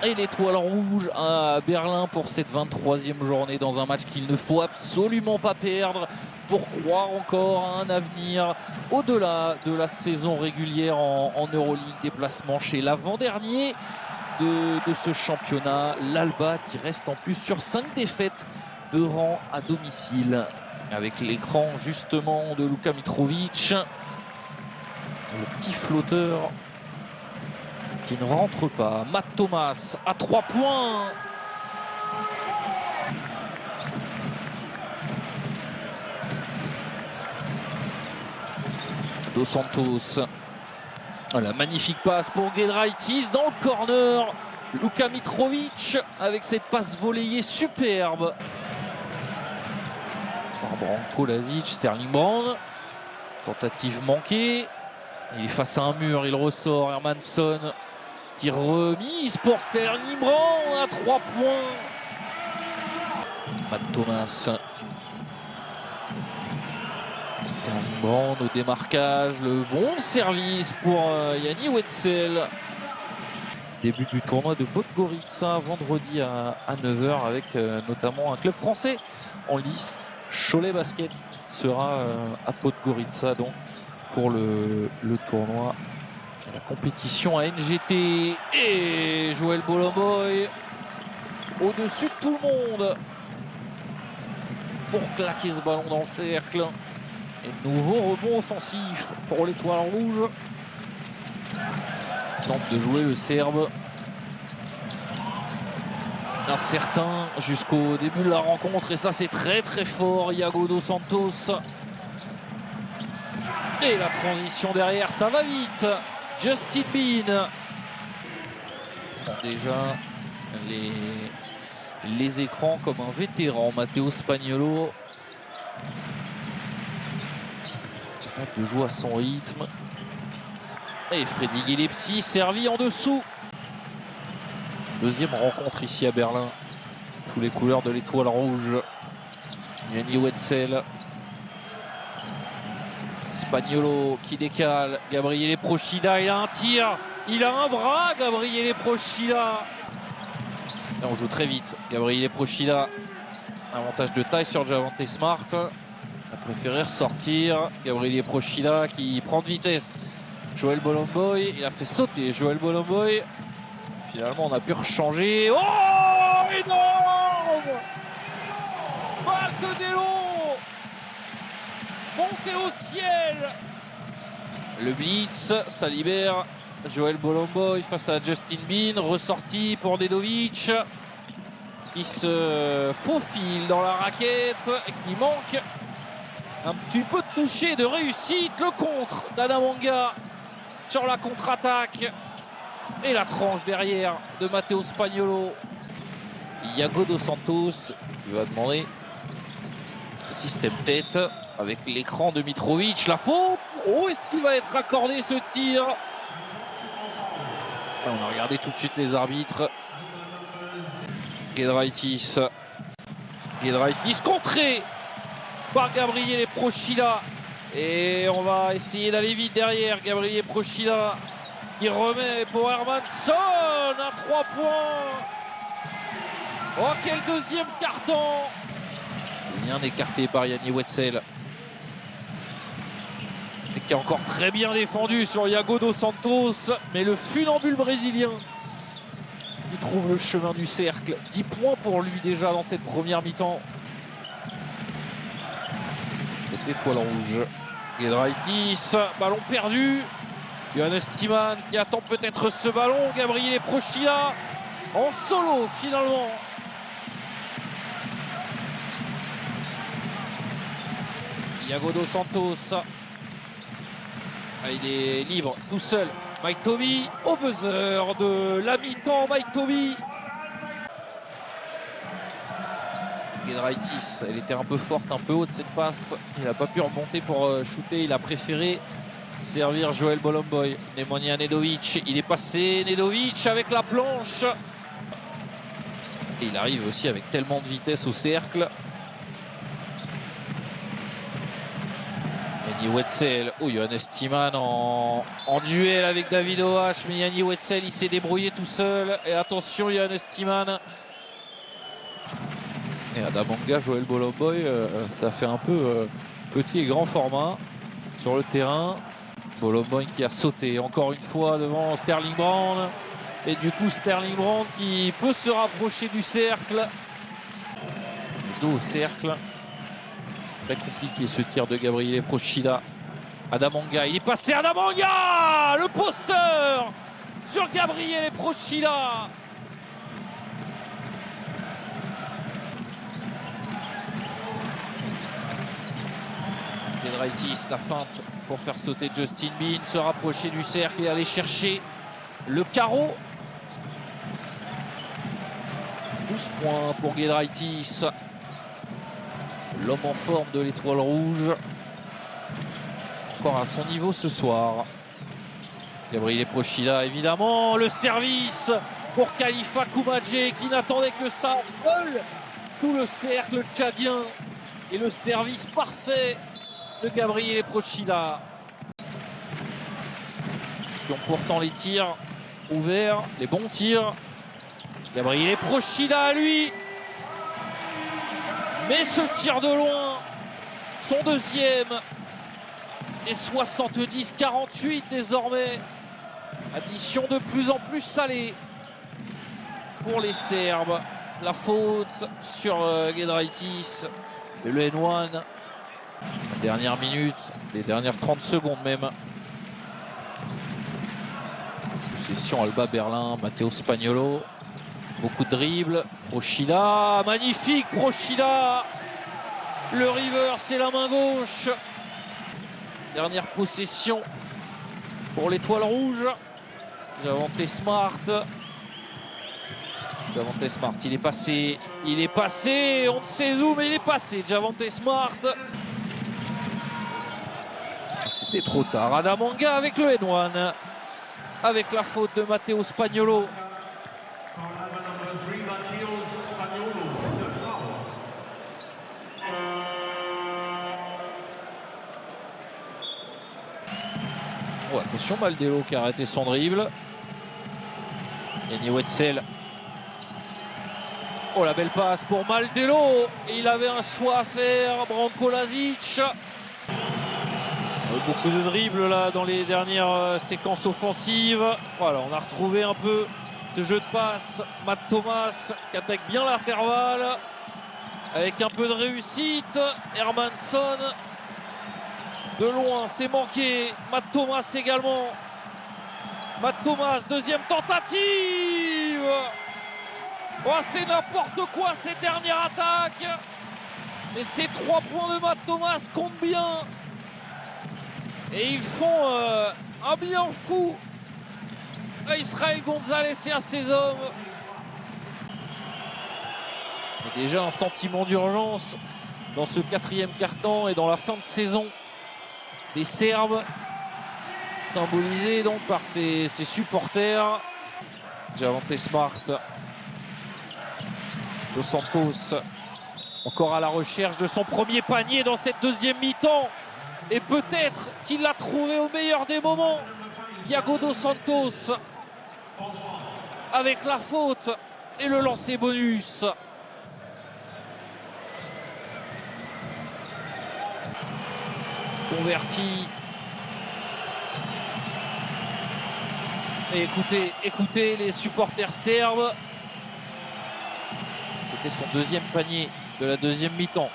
Et l'étoile rouge à Berlin pour cette 23e journée dans un match qu'il ne faut absolument pas perdre pour croire encore à un avenir au-delà de la saison régulière en Euroleague. Déplacement chez l'avant-dernier de ce championnat, l'Alba, qui reste en plus sur 5 défaites de rang à domicile. Avec l'écran justement de Luka Mitrovic, le petit flotteur qui ne rentre pas. Matt Thomas à 3 points. Dos Santos. La magnifique passe pour Giedraitis dans le corner. Luka Mitrovic avec cette passe volleyée superbe. Branko Lazic, Sterling Brown. Tentative manquée. Il est face à un mur, il ressort. Hermansson qui remise pour Sterling Brown à 3 points. Matt Thomas. Sterling Brown au démarquage, le bon service pour Yanni Wetzel. Début du tournoi de Podgorica vendredi à 9 h avec notamment un club français en lice. Cholet Basket sera à Podgorica donc pour le tournoi. La compétition à NGT et Joël Bolomboy au-dessus de tout le monde pour claquer ce ballon dans le cercle. Et nouveau rebond offensif pour l'étoile rouge. Tente de jouer le Serbe. Incertain jusqu'au début de la rencontre. Et ça, c'est très très fort. Iago dos Santos. Et la transition derrière, ça va vite. Justin Bean. Déjà les écrans comme un vétéran. Matteo Spagnolo. De jouer à son rythme. Et Freddy Gillespie servi en dessous. Deuxième rencontre ici à Berlin. Sous les couleurs de l'étoile rouge. Yanni Wetzel. Spagnolo qui décale. Gabriele Procida, il a un tir. Il a un bras, Gabriele Procida. Et on joue très vite. Gabriele Procida. Avantage de taille sur Javonte Smart. A préféré ressortir. Gabriele Procida qui prend de vitesse. Joël Bolomboy, il a fait sauter Joël Bolomboy. Finalement, on a pu rechanger. Oh, énorme! Balcadelo! Monté au ciel! Le blitz, ça libère Joël Bolomboy face à Justin Bean. Ressorti pour Nedovic. Qui se faufile dans la raquette et qui manque un petit peu de toucher, de réussite. Le contre d'Adamanga sur la contre-attaque. Et la tranche derrière de Matteo Spagnolo. Iago dos Santos qui va demander système tête avec l'écran de Mitrovic. La faute. Oh, est-ce qu'il va être accordé ce tir? On a regardé tout de suite les arbitres. Giedraitis contré par Gabriele Procida. Et on va essayer d'aller vite derrière. Gabriele Procida qui remet pour Hermansson à 3 points. Oh, quel deuxième carton! Bien écarté par Yanni Wetzel. Et qui est encore très bien défendu sur Iago dos Santos. Mais le funambule brésilien qui trouve le chemin du cercle. 10 points pour lui déjà dans cette première mi-temps. Étoile rouge. Giedraitis, ballon perdu. Johannes Timan qui attend peut-être ce ballon. Gabriele Procida en solo finalement. Iago dos Santos. Il est libre tout seul. Mike Toby au buzzer de la mi-temps. Mike Toby. Giedraitis, elle était un peu forte, un peu haute cette passe. Il n'a pas pu remonter pour shooter. Il a préféré servir Joël Bolomboy. Nemanja Nedovic, il est passé. Nedovic avec la planche. Et il arrive aussi avec tellement de vitesse au cercle. Yanni Wetzel, oh Johannes Thiemann en duel avec David Oach, mais Yanni Wetzel il s'est débrouillé tout seul. Et attention Johannes Thiemann. Et Adamanga, Joël Bolomboy, ça fait un peu petit et grand format sur le terrain. Bolomboy qui a sauté encore une fois devant Sterling Brown. Et du coup Sterling Brown qui peut se rapprocher du cercle. Dos au cercle. Très compliqué ce tir de Gabriele Procida. Adamanga, il est passé. Adamanga, le poster sur Gabriele Procida. Giedraitis, la feinte pour faire sauter Justin Bean, se rapprocher du cercle et aller chercher le carreau. 12 points pour Giedraitis, l'homme en forme de l'Étoile Rouge. Encore à son niveau ce soir. Gabriele Procida, évidemment, le service pour Khalifa Koumadje qui n'attendait que ça. Tout le cercle tchadien et le service parfait de Gabriele Procida. Qui ont pourtant les tirs ouverts, les bons tirs. Gabriele Procida à lui. Mais ce tir de loin, son deuxième. Et 70-48 désormais. Addition de plus en plus salée pour les Serbes. La faute sur Giedraitis et le N1. La dernière minute, les dernières 30 secondes même. Possession Alba Berlin, Matteo Spagnolo. Beaucoup de dribbles. Procida, magnifique Procida. Le river, c'est la main gauche. Dernière possession pour l'Étoile Rouge. Javante Smart. Javante Smart, il est passé. Il est passé. On ne sait où, mais il est passé. Javante Smart. C'était trop tard. Adamanga avec le N1. Avec la faute de Matteo Spagnolo. Oh, attention, Maldello qui a arrêté son dribble. Yanni Wetzel. Oh, la belle passe pour Maldello. Et il avait un choix à faire. Branko Lazic. Beaucoup de dribbles là dans les dernières séquences offensives. Voilà, on a retrouvé un peu de jeu de passe. Matt Thomas qui attaque bien l'intervalle. Avec un peu de réussite. Hermansson. De loin, c'est manqué. Matt Thomas également. Matt Thomas, deuxième tentative. Oh, c'est n'importe quoi cette dernière attaque. Et ces 3 points de Matt Thomas comptent bien. Et ils font un bien fou à Israël Gonzalez et à ses hommes. Et déjà un sentiment d'urgence dans ce 4e quart-temps et dans la fin de saison des Serbes, symbolisés donc par ses supporters. Javante Smart, Dos Santos, encore à la recherche de son premier panier dans cette deuxième mi-temps. Et peut-être qu'il l'a trouvé au meilleur des moments. Thiago Dos Santos avec la faute et le lancer bonus. Converti. Et écoutez les supporters serbes. C'était son deuxième panier de la deuxième mi-temps.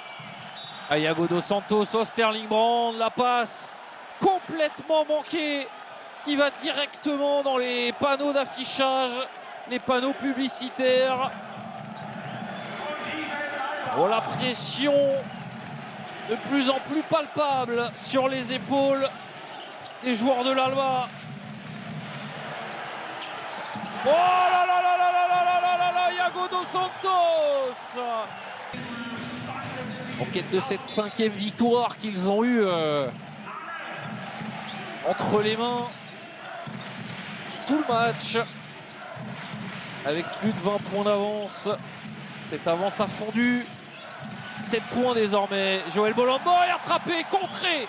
Thiago Dos Santos au Sterling Brown, la passe complètement manquée qui va directement dans les panneaux d'affichage, les panneaux publicitaires. Oh, la pression de plus en plus palpable sur les épaules des joueurs de l'Alba. Oh là là là là là là là là là là, Thiago Dos Santos en quête de cette 5e victoire qu'ils ont eue entre les mains tout le match avec plus de 20 points d'avance. Cette avance a fondu. 7 points désormais. Joël Bolomboy attrapé, contré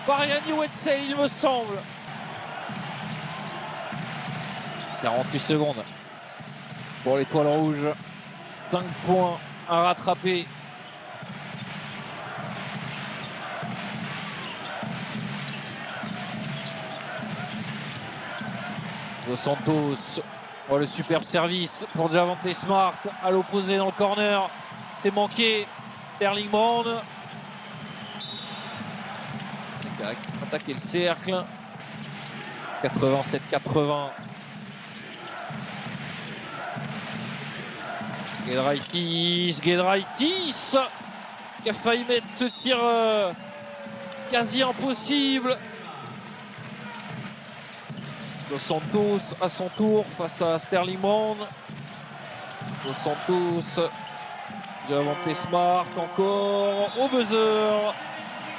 par Yanni Wetzel, il me semble. 48 secondes pour l'étoile rouge. 5 points à rattraper. Dos Santos. Oh, le superbe service pour Javonte Smart à l'opposé dans le corner. C'est manqué. Sterling Brown. Attaquer le cercle. 87-80. Giedraitis qui a failli mettre ce tir quasi impossible. Dos Santos à son tour face à Sterling Brown. Dos Santos, Javonte Smart encore au buzzer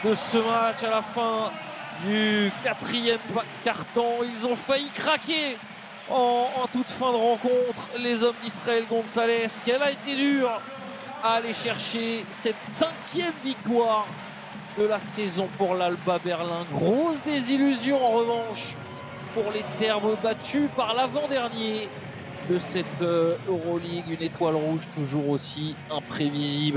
de ce match à la fin du 4e quart-temps. Ils ont failli craquer en toute fin de rencontre, les hommes d'Israël Gonzalez. Qu'elle a été dure à aller chercher cette 5e victoire de la saison pour l'Alba Berlin. Grosse désillusion en revanche pour les Serbes battus par l'avant-dernier de cette Euroleague. Une étoile rouge toujours aussi imprévisible.